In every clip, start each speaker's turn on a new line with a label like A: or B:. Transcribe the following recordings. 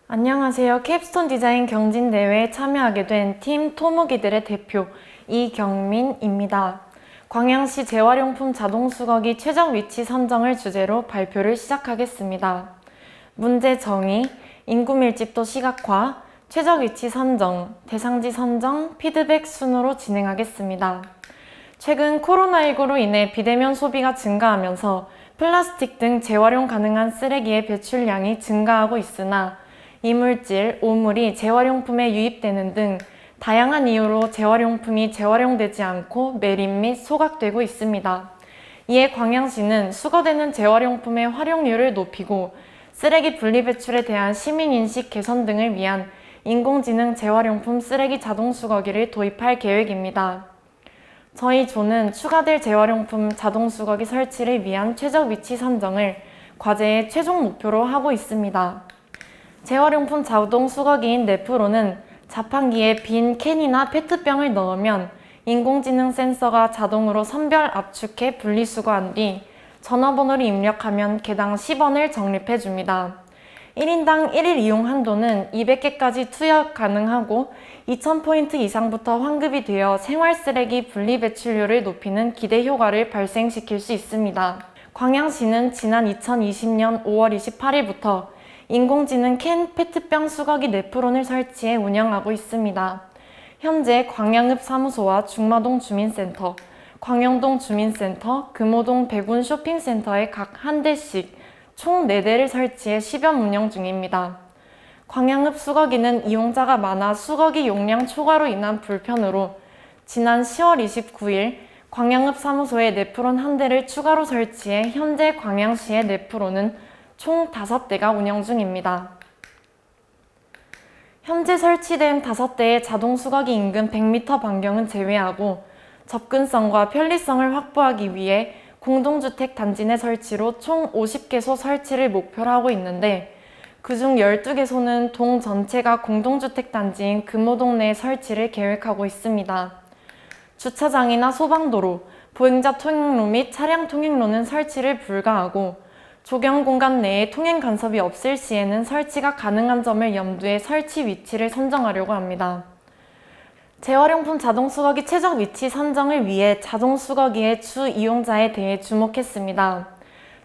A: 안녕하세요. 캡스톤 디자인 경진대회에 참여하게 된 팀 토목이들의 대표 이경민입니다. 광양시 재활용품 자동수거기 최적 위치 선정을 주제로 발표를 시작하겠습니다. 문제 정의, 인구 밀집도 시각화, 최적 위치 선정, 대상지 선정, 피드백 순으로 진행하겠습니다. 최근 코로나19로 인해 비대면 소비가 증가하면서 플라스틱 등 재활용 가능한 쓰레기의 배출량이 증가하고 있으나 이물질, 오물이 재활용품에 유입되는 등 다양한 이유로 재활용품이 재활용되지 않고 매립 및 소각되고 있습니다. 이에 광양시는 수거되는 재활용품의 활용률을 높이고 쓰레기 분리배출에 대한 시민인식 개선 등을 위한 인공지능 재활용품 쓰레기 자동수거기를 도입할 계획입니다. 저희 조는 추가될 재활용품 자동수거기 설치를 위한 최적 위치 선정을 과제의 최종 목표로 하고 있습니다. 재활용품 자동 수거기인 네프로는 자판기에 빈 캔이나 페트병을 넣으면 인공지능 센서가 자동으로 선별 압축해 분리수거한 뒤 전화번호를 입력하면 개당 10원을 적립해줍니다. 1인당 1일 이용 한도는 200개까지 투여 가능하고 2000포인트 이상부터 환급이 되어 생활쓰레기 분리배출률을 높이는 기대 효과를 발생시킬 수 있습니다. 광양시는 지난 2020년 5월 28일부터 인공지능 캔 페트병 수거기 네프론을 설치해 운영하고 있습니다. 현재 광양읍 사무소와 중마동 주민센터, 광영동 주민센터, 금호동 백운 쇼핑센터에 각 한 대씩 총 4대를 설치해 시범 운영 중입니다. 광양읍 수거기는 이용자가 많아 수거기 용량 초과로 인한 불편으로 지난 10월 29일 광양읍 사무소에 네프론 한 대를 추가로 설치해 현재 광양시의 네프론은 총 5대가 운영 중입니다. 현재 설치된 5대의 자동수거기 인근 100m 반경은 제외하고 접근성과 편리성을 확보하기 위해 공동주택 단지 내 설치로 총 50개소 설치를 목표로 하고 있는데 그중 12개소는 동 전체가 공동주택 단지인 금호동 내 설치를 계획하고 있습니다. 주차장이나 소방도로, 보행자 통행로 및 차량 통행로는 설치를 불가하고 조경 공간 내에 통행 간섭이 없을 시에는 설치가 가능한 점을 염두에 설치 위치를 선정하려고 합니다. 재활용품 자동수거기 최적 위치 선정을 위해 자동수거기의 주 이용자에 대해 주목했습니다.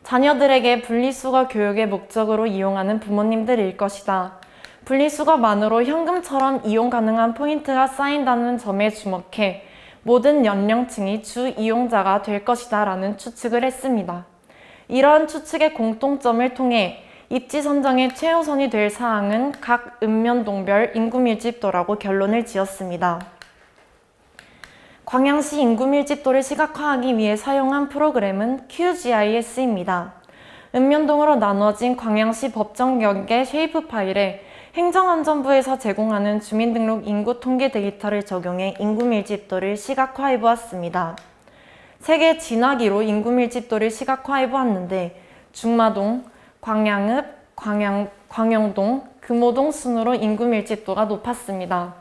A: 자녀들에게 분리수거 교육의 목적으로 이용하는 부모님들일 것이다. 분리수거만으로 현금처럼 이용 가능한 포인트가 쌓인다는 점에 주목해 모든 연령층이 주 이용자가 될 것이다 라는 추측을 했습니다. 이러한 추측의 공통점을 통해 입지 선정의 최우선이 될 사항은 각 읍면동별 인구 밀집도라고 결론을 지었습니다. 광양시 인구 밀집도를 시각화하기 위해 사용한 프로그램은 QGIS입니다. 읍면동으로 나눠진 광양시 법정경계 쉐이프 파일에 행정안전부에서 제공하는 주민등록 인구 통계 데이터를 적용해 인구 밀집도를 시각화해 보았습니다. 세계 진화기로 인구 밀집도를 시각화해 보았는데 중마동, 광양읍, 광영동, 금호동 순으로 인구 밀집도가 높았습니다.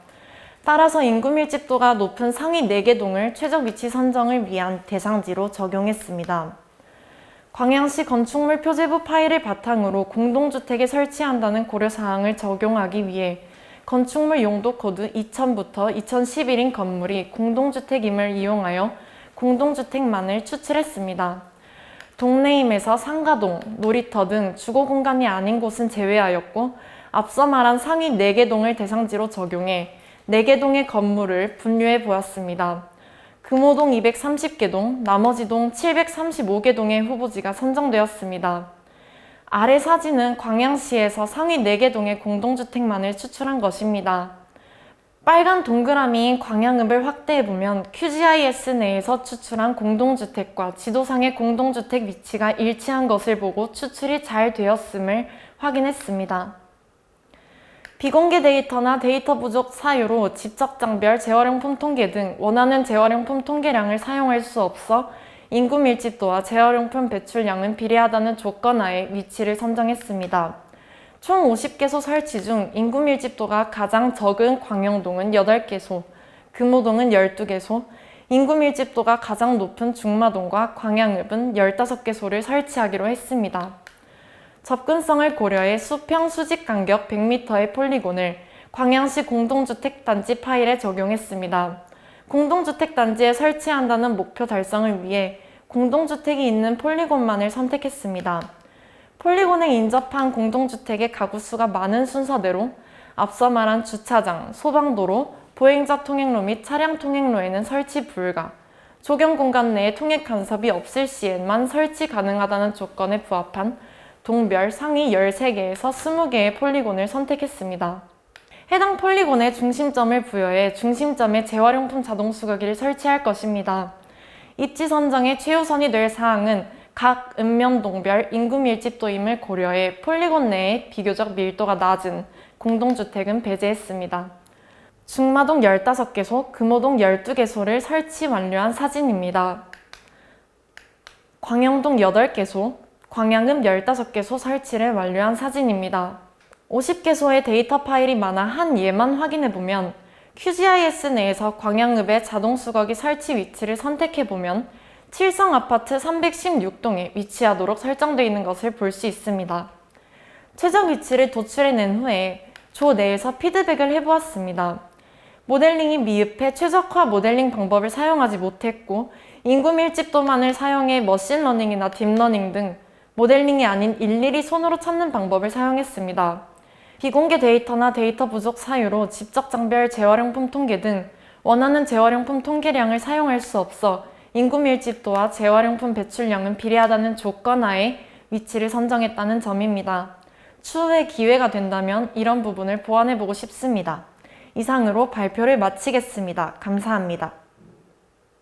A: 따라서 인구 밀집도가 높은 상위 4개 동을 최적 위치 선정을 위한 대상지로 적용했습니다. 광양시 건축물 표제부 파일을 바탕으로 공동주택에 설치한다는 고려사항을 적용하기 위해 건축물 용도 코드 2000부터 2011인 건물이 공동주택임을 이용하여 공동주택만을 추출했습니다. 동네임에서 상가동, 놀이터 등 주거공간이 아닌 곳은 제외하였고 앞서 말한 상위 4개 동을 대상지로 적용해 4개 동의 건물을 분류해 보았습니다. 금호동 230개 동, 나머지 동 735개 동의 후보지가 선정되었습니다. 아래 사진은 광양시에서 상위 4개 동의 공동주택만을 추출한 것입니다. 빨간 동그라미인 광양읍을 확대해보면 QGIS 내에서 추출한 공동주택과 지도상의 공동주택 위치가 일치한 것을 보고 추출이 잘 되었음을 확인했습니다. 비공개 데이터나 데이터 부족 사유로 집적장별 재활용품 통계 등 원하는 재활용품 통계량을 사용할 수 없어 인구 밀집도와 재활용품 배출량은 비례하다는 조건 하에 위치를 선정했습니다. 총 50개소 설치 중 인구 밀집도가 가장 적은 광영동은 8개소, 금호동은 12개소, 인구 밀집도가 가장 높은 중마동과 광양읍은 15개소를 설치하기로 했습니다. 접근성을 고려해 수평 수직 간격 100m의 폴리곤을 광양시 공동주택단지 파일에 적용했습니다. 공동주택단지에 설치한다는 목표 달성을 위해 공동주택이 있는 폴리곤만을 선택했습니다. 폴리곤에 인접한 공동주택의 가구 수가 많은 순서대로 앞서 말한 주차장, 소방도로, 보행자 통행로 및 차량 통행로에는 설치 불가, 조경 공간 내에 통행 간섭이 없을 시에만 설치 가능하다는 조건에 부합한 동별 상위 13개에서 20개의 폴리곤을 선택했습니다. 해당 폴리곤에 중심점을 부여해 중심점에 재활용품 자동수거기를 설치할 것입니다. 입지 선정의 최우선이 될 사항은 각 읍면동별 인구 밀집도임을 고려해 폴리곤 내에 비교적 밀도가 낮은 공동주택은 배제했습니다. 중마동 15개소, 금호동 12개소를 설치 완료한 사진입니다. 광영동 8개소, 광양읍 15개소 설치를 완료한 사진입니다. 50개소의 데이터 파일이 많아 한 예만 확인해보면 QGIS 내에서 광양읍의 자동수거기 설치 위치를 선택해보면 칠성 아파트 316동에 위치하도록 설정되어 있는 것을 볼 수 있습니다. 최적 위치를 도출해낸 후에 조 내에서 피드백을 해보았습니다. 모델링이 미흡해 최적화 모델링 방법을 사용하지 못했고 인구 밀집도만을 사용해 머신러닝이나 딥러닝 등 모델링이 아닌 일일이 손으로 찾는 방법을 사용했습니다. 비공개 데이터나 데이터 부족 사유로 집적장별 재활용품 통계 등 원하는 재활용품 통계량을 사용할 수 없어 인구 밀집도와 재활용품 배출량은 비례하다는 조건 하에 위치를 선정했다는 점입니다. 추후에 기회가 된다면 이런 부분을 보완해보고 싶습니다. 이상으로 발표를 마치겠습니다. 감사합니다.